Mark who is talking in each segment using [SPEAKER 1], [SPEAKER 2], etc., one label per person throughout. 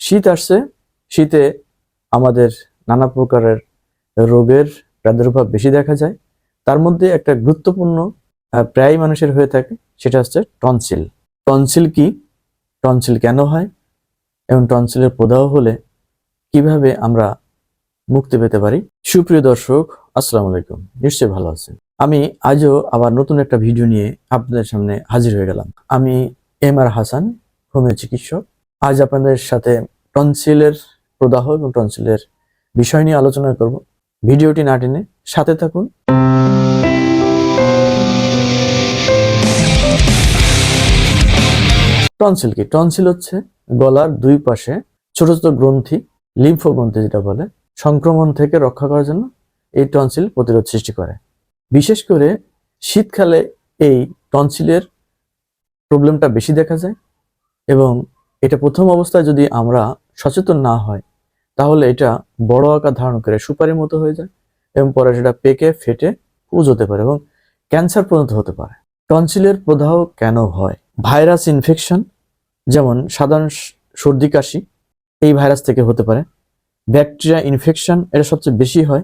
[SPEAKER 1] শীত আসছে, শীতে আমাদের নানা প্রকারের রোগের প্রাদুর্ভাব বেশি দেখা যায়। তার মধ্যে একটা গুরুত্বপূর্ণ প্রায় মানুষের হয়ে থাকে, সেটা হচ্ছে টনসিল। টনসিল কি, টনসিল কেন হয় এবং টনসিলের প্রদাহ হলে কিভাবে আমরা মুক্তি পেতে পারি? সুপ্রিয় দর্শক, আসসালামু আলাইকুম। নিশ্চয়ই ভালো আছেন। আমি আজও আবার নতুন একটা ভিডিও নিয়ে আপনাদের সামনে হাজির হয়ে গেলাম। আমি এম.আর. হাসান, হোমিও চিকিৎসক। আজ আপনাদের সাথে টনসিলের প্রদাহ এবং টনসিলের বিষয় নিয়ে আলোচনা করব। ভিডিওটি না টেনে সাথে থাকুন। টনসিল কি? টনসিল হচ্ছে গলার দুই পাশে ছোট ছোট গ্রন্থি, লিম্ফ গ্রন্থি যেটা বলে, সংক্রমণ থেকে রক্ষা করার জন্য এই টনসিল প্রতিরোধ সৃষ্টি করে। বিশেষ করে শীতকালে এই টনসিলের প্রবলেমটা বেশি দেখা যায় এবং এটা প্রথম অবস্থায় যদি আমরা সচেতন না হয় তাহলে এটা বড় আকার ধারণ করে সুপারির মতো হয়ে যায় এবং পরে সেটা পেকে ফেটে পুঁজ হতে পারে এবং ক্যান্সার পর্যন্ত হতে পারে। টনসিলের প্রদাহ কেন হয়? ভাইরাস ইনফেকশন, যেমন সাধারণ সর্দি কাশি, এই ভাইরাস থেকে হতে পারে। ব্যাকটেরিয়া ইনফেকশন, এটা সবচেয়ে বেশি হয়।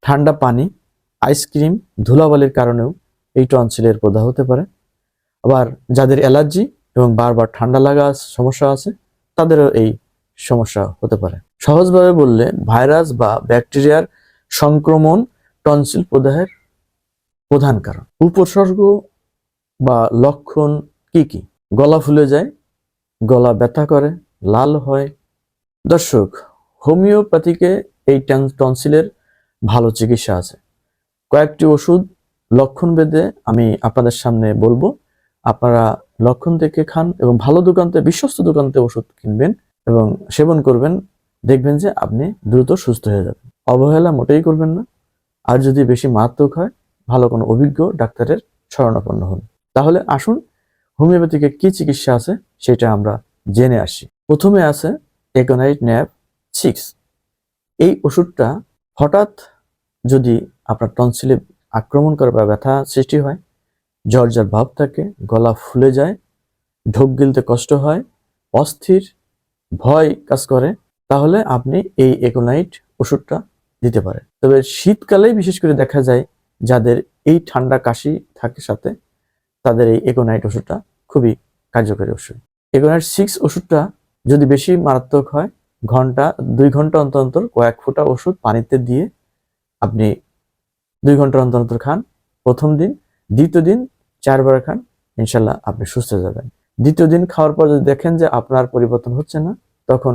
[SPEAKER 1] ঠান্ডা পানি, আইসক্রিম, ধুলাবালির কারণেও এই টনসিলের প্রদাহ হতে পারে। আবার যাদের অ্যালার্জি এবং বারবার ঠান্ডা লাগা সমস্যা আছে তাদেরও এই সমস্যা হতে পারে। সহজভাবে বললে ভাইরাস বা ব্যাকটেরিয়ার সংক্রমণ টনসিল প্রদাহের প্রধান কারণ। উপসর্গ বা লক্ষণ কি কি? গলা ফুলে যায়, গলা ব্যথা করে, লাল হয়। দর্শক, হোমিওপ্যাথিকে এই টনসিলের ভালো চিকিৎসা আছে। কয়েকটি ওষুধ লক্ষণ ভেদে আমি আপনাদের সামনে বলবো। আপনারা লক্ষণ দেখে খান এবং ভালো দোকান থেকে, বিশ্বস্ত দোকান থেকে ওষুধ কিনবেন এবং সেবন করবেন। দেখবেন যে আপনি দ্রুত সুস্থ হয়ে যাবেন। অবহেলা মোটেই করবেন না। আর যদি বেশি মারাত্মক হয়, ভালো কোনো অভিজ্ঞ ডাক্তারের শরণাপন্ন হন। তাহলে আসুন হোমিওপ্যাথিকে কি চিকিৎসা আছে সেটা আমরা জেনে আসি। প্রথমে আছে একনাইট ন্যাপ 6। এই ওষুধটা হঠাৎ যদি আপনার টনসিলে আক্রমণ করে বা ব্যথা সৃষ্টি হয়, জ্বর জ্বর ভাব থাকে, গলা ফুলে যায়, ঢোক গিলতে কষ্ট হয়, অস্থির, ভয় কাজ করে, তাহলে আপনি এই একনাইট ওষুধটা দিতে পারে। তবে শীতকালেই বিশেষ করে দেখা যায় যাদের এই ঠান্ডা কাশি থাকে সাথে, তাদের এই একনাইট ওষুধটা খুবই কার্যকরী ওষুধ। একনাইট 6 ওষুধটা যদি বেশি মারাত্মক হয়, 2 ঘন্টা অন্তর অন্তর কয়েক ফোঁটা ওষুধ পানিতে দিয়ে আপনি 2 ঘন্টা অন্তর অন্তর খান প্রথম দিন। দ্বিতীয় দিন 4 বার খান, ইনশাল্লাহ আপনি সুস্থ হয়ে যাবেন। দ্বিতীয় দিন খাওয়ার পর যদি দেখেন যে আপনার পরিবর্তন হচ্ছে না, তখন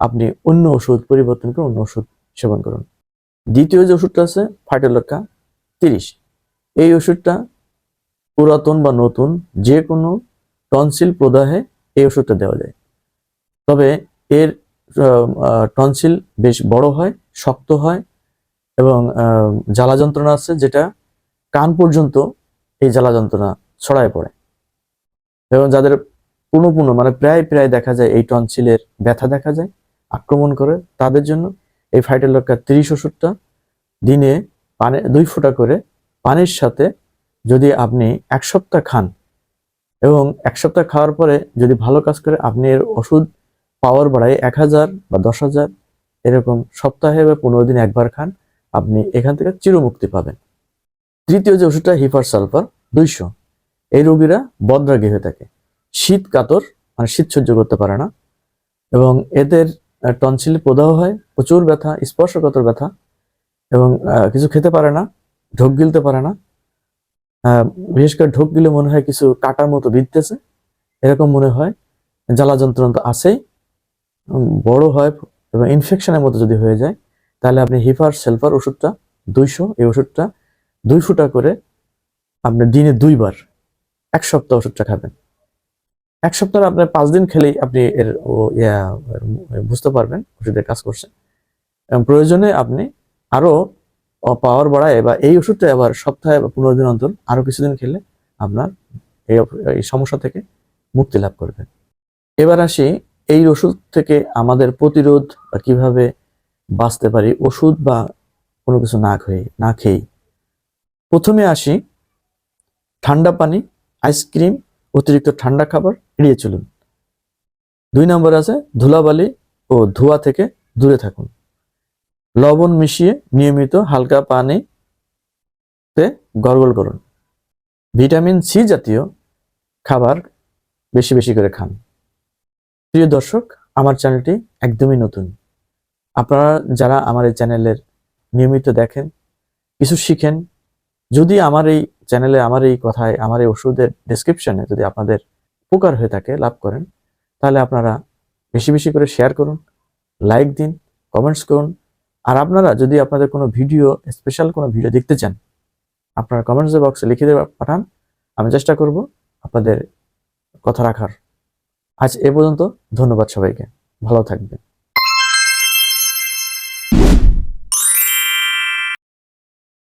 [SPEAKER 1] আপনি অন্য ওষুধ পরিবর্তন করে অন্য ওষুধ সেবন করুন। দ্বিতীয় যে ওষুধটা আছে ফাইটোলক্কা 30, এই ওষুধটা পুরাতন বা নতুন যে কোনো টনসিল প্রদাহে এই ওষুধটা দেওয়া যায়। তবে এর টনসিল বেশ বড় হয়, শক্ত হয় এবং জ্বালা যন্ত্রণা আছে যেটা কান পর্যন্ত এই জ্বালা যন্ত্রণা ছড়ায় পড়ে এবং যাদের পুনঃ মানে প্রায় প্রায় দেখা যায় এই টনসিলের ব্যথা দেখা যায়, আক্রমণ করে, তাদের জন্য এই ফাইটোলক্কা 30 ওষুধটা দিনে 2 ফোঁটা করে পানির সাথে যদি আপনি 1 সপ্তাহ খান এবং 1 সপ্তাহ খাওয়ার পরে যদি ভালো কাজ করে, আপনি এর ওষুধ পাওয়ার বাড়ায় 1000 বা 10,000, এরকম সপ্তাহে বা 15 দিন একবার খান, আপনি এখান থেকে চিরমুক্তি পাবেন। তৃতীয় যে ওষুধটা হিপার সালফার 200, এই রোগীরা বদরাগী হয়ে থাকে, শীত কাতর, মানে শীত সহ্য করতে পারে না এবং এদের টনসিল প্রদাহ হয়, প্রচুর ব্যথা, স্পর্শকাতর ব্যথা এবং কিছু খেতে পারে না, ঢোক গিলতে পারে না। বিশেষ করে ঢোক গিলে মনে হয় কিছু কাটার মতো বিঁধতেছে, এরকম মনে হয়। জ্বালা যন্ত্রণা তো আছেই, বড় হয় এবং ইনফেকশনের মতো যদি হয়ে যায়, তাহলে আপনি হিপার সালফার ওষুধটা 200, এই ওষুধটা 2 ফোঁটা করে আপনি দিনে 2 বার 1 সপ্তাহ ওষুধটা খাবেন। 1 সপ্তাহ আপনার 5 দিন খেলেই আপনি এর বুঝতে পারবেন ওষুধের কাজ করছে এবং প্রয়োজনে আপনি আরো পাওয়ার বাড়ায় বা এই ওষুধটা আবার সপ্তাহে বা 15 দিন অন্তর আরো কিছুদিন খেলে আপনার এই সমস্যা থেকে মুক্তি লাভ করবেন। এবার আসি এই ওষুধ থেকে আমাদের প্রতিরোধ বা কিভাবে বাঁচতে পারি ওষুধ বা কোনো কিছু না খেয়ে। প্রথমে আসি ঠান্ডা পানি, আইসক্রিম, অতিরিক্ত ঠান্ডা খাবার এড়িয়ে চলুন। 2 নম্বরে আছে ধুলাবালি ও ধোঁয়া থেকে দূরে থাকুন। লবণ মিশিয়ে নিয়মিত হালকা পানিতে গরগল করুন। ভিটামিন সি জাতীয় খাবার বেশি বেশি করে খান। প্রিয় দর্শক, আমার চ্যানেলটি একদমই নতুন। আপনারা যারা আমার এই চ্যানেলের নিয়মিত দেখেন, কিছু শিখেন, যদি আমার এই চ্যানেলে আমার এই কথায় আমার এই ওষুধের ডেসক্রিপশনে যদি আপনাদের উপকার হয়ে থাকে, লাভ করেন, তাহলে আপনারা বেশি বেশি করে শেয়ার করুন, লাইক দিন, কমেন্টস করুন। আর আপনারা যদি আপনাদের কোনো ভিডিও, স্পেশাল কোনো ভিডিও দেখতে চান, আপনারা কমেন্টস বক্সে লিখে দিয়ে পাঠান। আমি চেষ্টা করব আপনাদের কথা রাখার। আজ এ পর্যন্ত। ধন্যবাদ সবাইকে। ভালো থাকবেন।